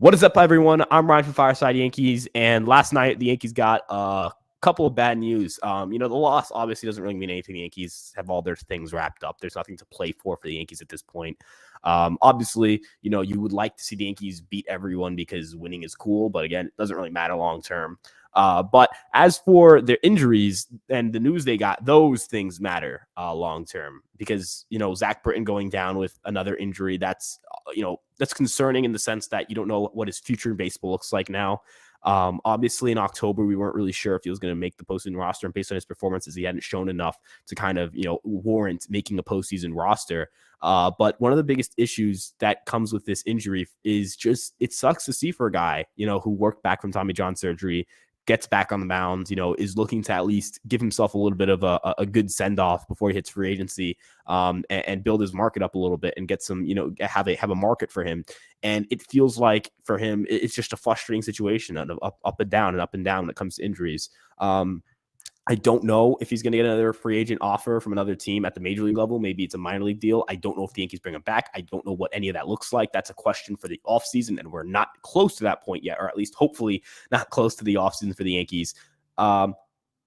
What is up, everyone? I'm Ryan from Fireside Yankees, and last night the Yankees got a couple of bad news. The loss obviously doesn't really mean anything. The Yankees have all their things wrapped up. There's nothing to play for the Yankees at this point. Obviously, you would like to see the Yankees beat everyone because winning is cool, but again, it doesn't really matter long term. But as for their injuries and the news they got, those things matter long term because, Zack Britton going down with another injury, that's concerning in the sense that you don't know what his future in baseball looks like now. Obviously, in October, we weren't really sure if he was going to make the postseason roster, and based on his performances, he hadn't shown enough to kind of, warrant making a postseason roster. But one of the biggest issues that comes with this injury is just it sucks to see for a guy, who worked back from Tommy John surgery, gets back on the mound, is looking to at least give himself a little bit of a good send-off before he hits free agency, and build his market up a little bit and get some, have a market for him. And it feels like for him, it's just a frustrating situation, up and down when it comes to injuries. I don't know if he's going to get another free agent offer from another team at the major league level. Maybe it's a minor league deal. I don't know if the Yankees bring him back. I don't know what any of that looks like. That's a question for the offseason, and we're not close to that point yet, or at least hopefully not close to the offseason for the Yankees.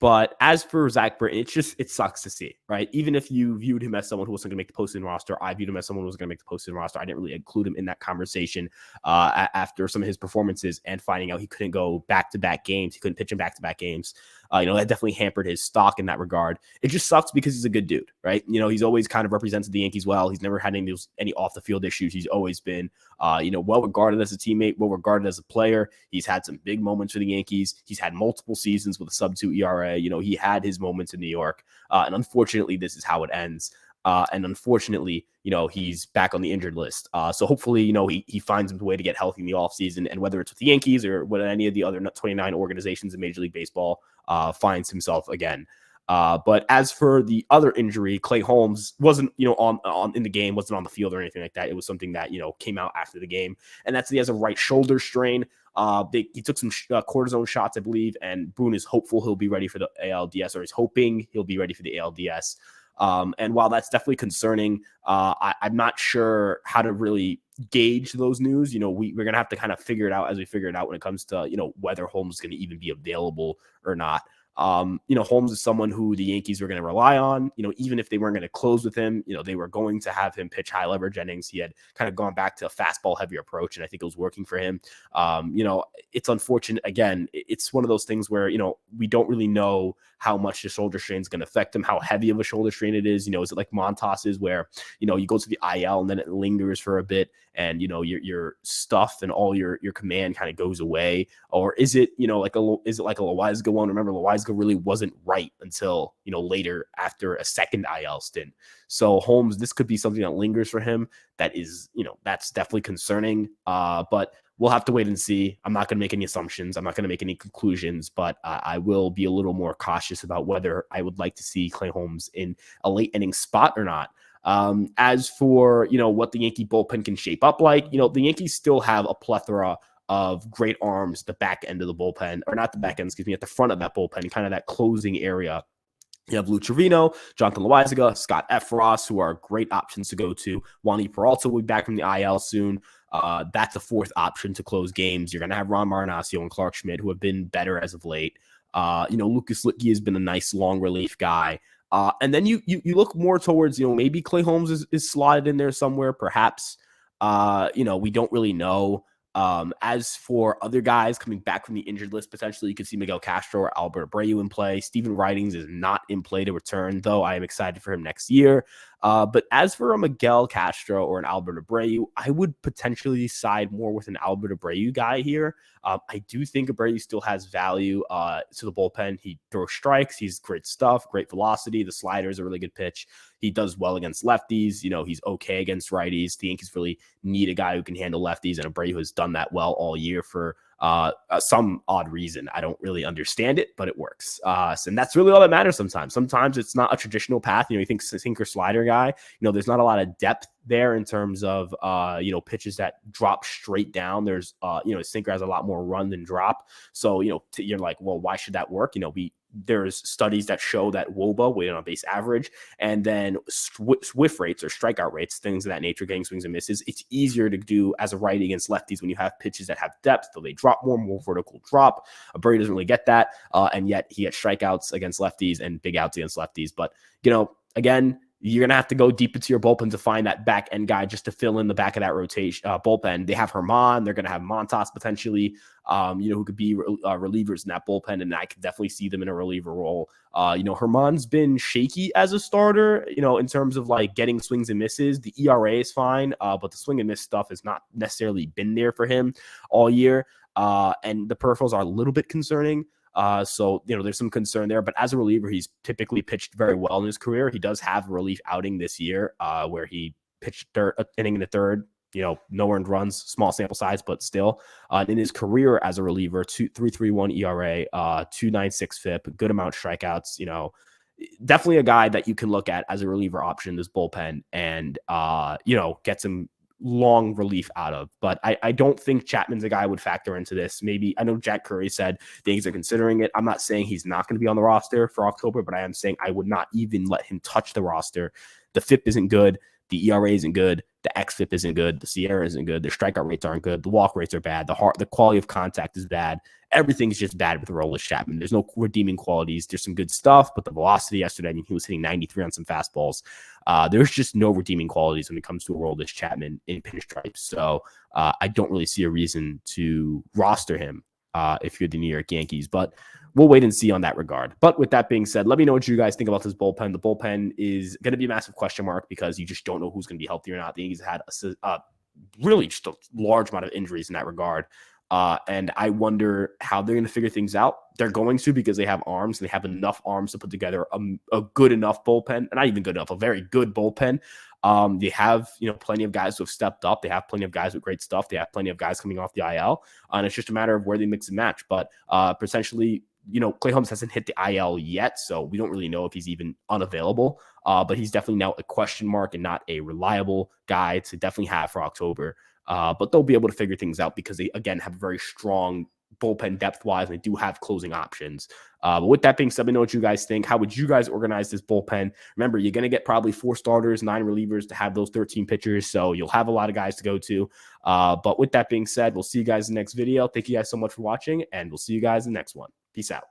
But as for Zack Britton, it sucks to see, right? Even if you viewed him as someone who wasn't going to make the postseason roster, I viewed him as someone who was going to make the postseason roster. I didn't really include him in that conversation after some of his performances and finding out he couldn't go back-to-back games. He couldn't pitch in back-to-back games. That definitely hampered his stock in that regard. It just sucks because he's a good dude, right? He's always kind of represented the Yankees well. He's never had any off-the-field issues. He's always been, well-regarded as a teammate, well-regarded as a player. He's had some big moments for the Yankees. He's had multiple seasons with a sub-2 ERA. He had his moments in New York. And unfortunately, this is how it ends. And unfortunately, he's back on the injured list. So hopefully, he finds a way to get healthy in the offseason. And whether it's with the Yankees or with any of the other 29 organizations in Major League Baseball, finds himself again. But as for the other injury, Clay Holmes wasn't, on in the game, wasn't on the field or anything like that. It was something that, came out after the game. And that's he has a right shoulder strain. He took some cortisone shots, I believe, and Boone is hopeful he'll be ready for the ALDS, or is hoping he'll be ready for the ALDS. And while that's definitely concerning, I'm not sure how to really gauge those news. We're going to have to kind of figure it out as we figure it out when it comes to, whether Holmes is going to even be available or not. Holmes is someone who the Yankees were going to rely on, even if they weren't going to close with him, they were going to have him pitch high leverage innings. He had kind of gone back to a fastball heavy approach, and I think it was working for him. It's unfortunate. Again, it's one of those things where, we don't really know how much the shoulder strain is going to affect him, how heavy of a shoulder strain it is. Is it like Montas's where, you go to the IL and then it lingers for a bit and, your stuff and all your command kind of goes away? Or is it, like a Loizaga one? Remember, Loizaga really wasn't right until, later after a second IL stint. So Holmes, this could be something that lingers for him. That is, that's definitely concerning. But we'll have to wait and see. I'm not going to make any assumptions. I'm not going to make any conclusions, but I will be a little more cautious about whether I would like to see Clay Holmes in a late inning spot or not. As for, what the Yankee bullpen can shape up like, the Yankees still have a plethora of great arms, the back end of the bullpen, or not the back end, at the front of that bullpen, kind of that closing area. You have Lou Trevino, Jonathan Loizaga, Scott Efros, who are great options to go to. Wandy Peralta will be back from the IL soon. That's a fourth option to close games. You're going to have Ron Marinaccio and Clark Schmidt, who have been better as of late. Lucas Litke has been a nice long relief guy. And then you look more towards, maybe Clay Holmes is slotted in there somewhere, perhaps. We don't really know. As for other guys coming back from the injured list, potentially you could see Miguel Castro or Albert Abreu in play. Steven Ridings is not in play to return, though I am excited for him next year. But as for a Miguel Castro or an Albert Abreu, I would potentially side more with an Albert Abreu guy here. I do think Abreu still has value to the bullpen. He throws strikes. He's great stuff, great velocity. The slider is a really good pitch. He does well against lefties. He's okay against righties. The Yankees really need a guy who can handle lefties, and Abreu has done that well all year for some odd reason. I don't really understand it, but it works. And that's really all that matters sometimes. Sometimes it's not a traditional path. You think sinker slider guy, there's not a lot of depth there in terms of, pitches that drop straight down. There's, sinker has a lot more run than drop. So, you're like, well, why should that work? there's studies that show that WOBA, weighted on base average, and then whiff rates or strikeout rates, things of that nature, getting swings and misses, it's easier to do as a righty against lefties when you have pitches that have depth, though they drop more vertical drop. Brady doesn't really get that, and yet he gets strikeouts against lefties and big outs against lefties. But, again, you're going to have to go deep into your bullpen to find that back end guy just to fill in the back of that rotation bullpen. They have Herman. They're going to have Montas potentially, who could be relievers in that bullpen. And I could definitely see them in a reliever role. Herman's been shaky as a starter, in terms of like getting swings and misses. The ERA is fine, but the swing and miss stuff has not necessarily been there for him all year. And the peripherals are a little bit concerning. So there's some concern there, but as a reliever, he's typically pitched very well in his career. He does have a relief outing this year, where he pitched inning in the third, no earned runs, small sample size, but still, in his career as a reliever, 3.31 ERA, 2.96 FIP, good amount of strikeouts, definitely a guy that you can look at as a reliever option in this bullpen and, get some long relief out of. But I don't think Chapman's a guy would factor into this. Maybe, I know Jack Curry said things are considering it. I'm not saying he's not going to be on the roster for October, but I am saying I would not even let him touch the roster. The FIP isn't good. The ERA isn't good. The xFIP isn't good. The Sierra isn't good. The strikeout rates aren't good. The walk rates are bad. The quality of contact is bad. Everything's just bad with Aroldis Chapman. There's no redeeming qualities. There's some good stuff, but the velocity yesterday, he was hitting 93 on some fastballs. There's just no redeeming qualities when it comes to Aroldis Chapman in pinstripes. So I don't really see a reason to roster him if you're the New York Yankees. But we'll wait and see on that regard. But with that being said, let me know what you guys think about this bullpen. The bullpen is going to be a massive question mark because you just don't know who's going to be healthy or not. The Yankees had a really just a large amount of injuries in that regard. And I wonder how they're going to figure things out. They're going to, because they have arms and they have enough arms to put together a good enough bullpen, and not even good enough, a very good bullpen. They have, plenty of guys who have stepped up. They have plenty of guys with great stuff. They have plenty of guys coming off the IL, and it's just a matter of where they mix and match. But potentially, Clay Holmes hasn't hit the IL yet, so we don't really know if he's even unavailable. But he's definitely now a question mark and not a reliable guy to definitely have for October. But they'll be able to figure things out because they, again, have a very strong bullpen depth-wise, and they do have closing options. But with that being said, let me know what you guys think. How would you guys organize this bullpen? Remember, you're going to get probably 4 starters, 9 relievers to have those 13 pitchers, so you'll have a lot of guys to go to. But with that being said, we'll see you guys in the next video. Thank you guys so much for watching, and we'll see you guys in the next one. Peace out.